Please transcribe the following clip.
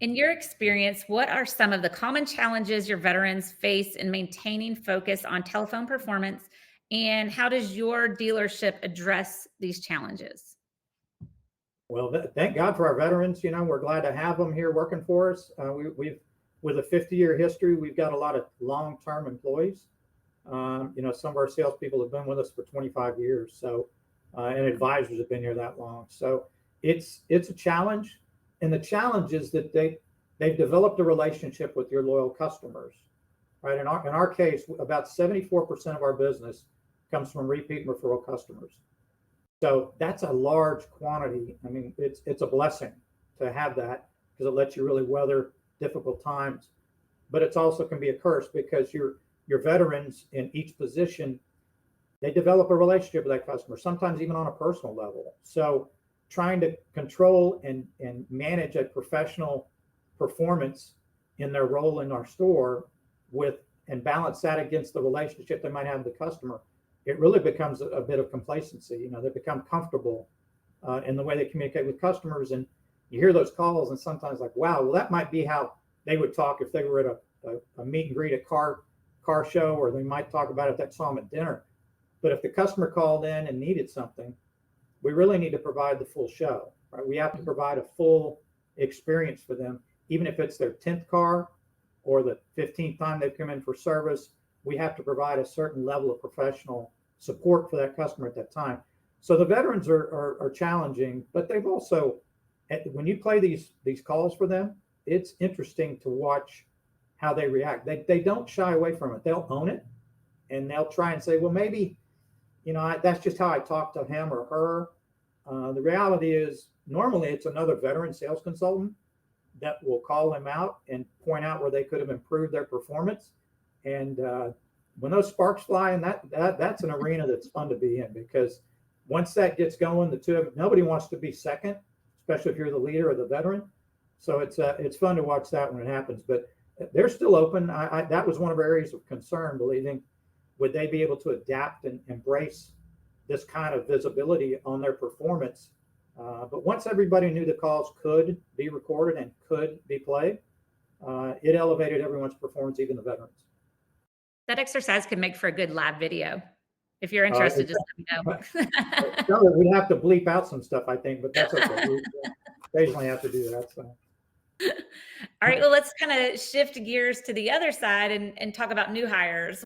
In your experience, what are some of the common challenges your veterans face in maintaining focus on telephone performance? And how does your dealership address these challenges? Well, thank God for our veterans. We're glad to have them here working for us. We've, with a 50-year history, we've got a lot of long-term employees. Some of our salespeople have been with us for 25 years. And advisors have been here that long. So it's a challenge, and the challenge is that they've developed a relationship with your loyal customers, right? In our case, about 74% of our business comes from repeat and referral customers. So that's a large quantity. I mean, it's a blessing to have that because it lets you really weather difficult times. But it's also can be a curse because your veterans in each position, they develop a relationship with that customer, sometimes even on a personal level. So trying to control and manage a professional performance in their role in our store with and balance that against the relationship they might have with the customer, it really becomes a bit of complacency. They become comfortable in the way they communicate with customers, and you hear those calls, and sometimes like, wow, well, that might be how they would talk if they were at a meet and greet at car show, or they might talk about it if they saw them at dinner. But if the customer called in and needed something, we really need to provide the full show, right? We have to provide a full experience for them, even if it's their 10th car or the 15th time they've come in for service. We have to provide a certain level of professional support for that customer at that time. So the veterans are challenging, but they've also, when you play these calls for them, it's interesting to watch how they react. They don't shy away from it. They'll own it, and they'll try and say, well, maybe, that's just how I talk to him or her. The reality is normally it's another veteran sales consultant that will call them out and point out where they could have improved their performance. And when those sparks fly, and that's an arena that's fun to be in, because once that gets going, the two of them, nobody wants to be second, especially if you're the leader or the veteran. So it's fun to watch that when it happens. But they're still open. That was one of our areas of concern, believing would they be able to adapt and embrace this kind of visibility on their performance. But once everybody knew the calls could be recorded and could be played, it elevated everyone's performance, even the veterans. That exercise could make for a good live video. If you're Uh, interested, just let me know. we'd have to bleep out some stuff, I think, but that's okay. We occasionally have to do that. So. All right, well, let's kind of shift gears to the other side and talk about new hires.